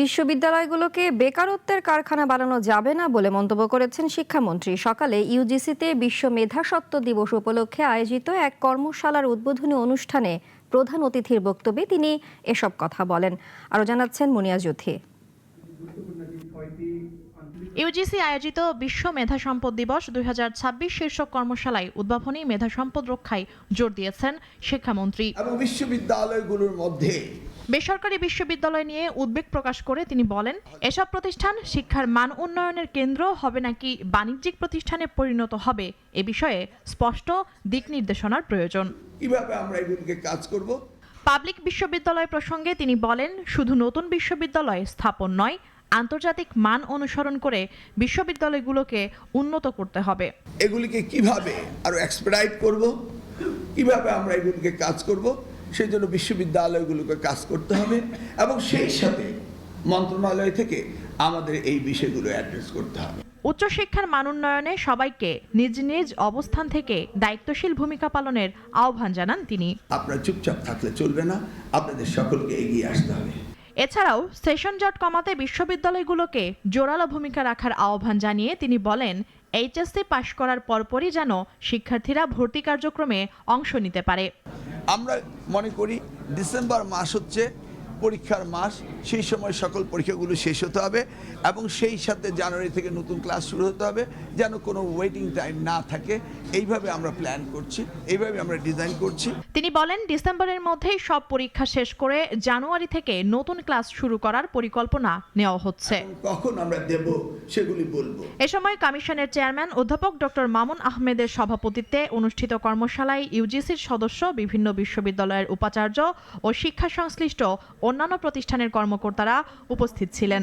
বিশ্ববিদ্যালয়গুলোকে বেকারত্বের কারখানা বানানো যাবে না বলে মন্তব্য করেছেন শিক্ষামন্ত্রী। সকালে ইউজিসিতে বিশ্ব মেধাস্বত্ব দিবস উপলক্ষে আয়োজিত এক কর্মশালার উদ্বোধনী অনুষ্ঠানে প্রধান অতিথির বক্তব্যে তিনি এসব কথা বলেন। আরও জানাচ্ছেন মুনিয়া জুথি। ইউজিসি আয়োজিত বিশ্ব মেধা সম্পদ দিবস 2026 শীর্ষক কর্মশালায় উদ্ভাবনী মেধা সম্পদ রক্ষায় জোর দিয়েছেন শিক্ষামন্ত্রী। এবং বিশ্ববিদ্যালয়গুলোর মধ্যে বেসরকারি বিশ্ববিদ্যালয় নিয়ে উদ্বেগ প্রকাশ করে তিনি বলেন, এসব প্রতিষ্ঠান শিক্ষার মান উন্নয়নের কেন্দ্র হবে নাকি বাণিজ্যিক প্রতিষ্ঠানে পরিণত হবে এ বিষয়ে স্পষ্ট দিক নির্দেশনার প্রয়োজন। কিভাবে আমরা এগুলোকে কাজ করব। পাবলিক বিশ্ববিদ্যালয় প্রসঙ্গে তিনি বলেন, শুধু নতুন বিশ্ববিদ্যালয় স্থাপন নয়, আন্তর্জাতিক মান অনুসরণ করে বিশ্ববিদ্যালয়গুলোকে উন্নত করতে হবে। এগুলিকে কিভাবে আরো এক্সপেডাইট করব, কিভাবে আমরা এগুলোকে কাজ করব, সেই জন্য বিশ্ববিদ্যালয়গুলোকে কাজ করতে হবে এবং সেই সাথে মন্ত্রণালয় থেকে আমাদের এই বিষয়গুলো অ্যাড্রেস করতে হবে। উচ্চশিক্ষার মান উন্নয়নে সবাইকে নিজ নিজ অবস্থান থেকে দায়িত্বশীল ভূমিকা পালনের আহ্বান জানান তিনি। আপনারা চুপচাপ থাকলে চলবে না, আপনাদের সকলকে এগিয়ে আসতে হবে। এছাড়াও সেশন জট কমাতে বিশ্ববিদ্যালয়গুলোকে জোরালো ভূমিকা রাখার আহ্বান জানিয়ে তিনি বলেন, এইচএসসি পাশ করার পরপরই যেন শিক্ষার্থীরা ভর্তি কার্যক্রমে অংশ নিতে পারে। আমরা মনে করি ডিসেম্বর মাস হচ্ছে পরীক্ষার মাস, সেই সময় সকল পরীক্ষাগুলো শেষ হতে হবে এবং সেই সাথে জানুয়ারি থেকে নতুন ক্লাস শুরু হতে হবে, যেন কোনো ওয়েটিং টাইম না থাকে। এইভাবে আমরা প্ল্যান করছি, এইভাবে আমরা ডিজাইন করছি। তিনি বলেন, ডিসেম্বরের মধ্যেই সব পরীক্ষা শেষ করে জানুয়ারি থেকে নতুন ক্লাস শুরু করার পরিকল্পনা নেওয়া হচ্ছে। কখন আমরা দেব সেগুলি বলবো। এ সময় কমিশনের চেয়ারম্যান অধ্যাপক ডক্টর মামুন আহমেদের সভাপতিত্বে অনুষ্ঠিত কর্মশালায় ইউজিসির সদস্য, বিভিন্ন বিশ্ববিদ্যালয়ের উপাচার্য ও শিক্ষা সংশ্লিষ্ট অন্যান্য প্রতিষ্ঠানের কর্মকর্তারা উপস্থিত ছিলেন।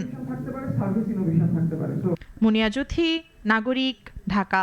মুনিয়া জুথি, নাগরিক, ঢাকা।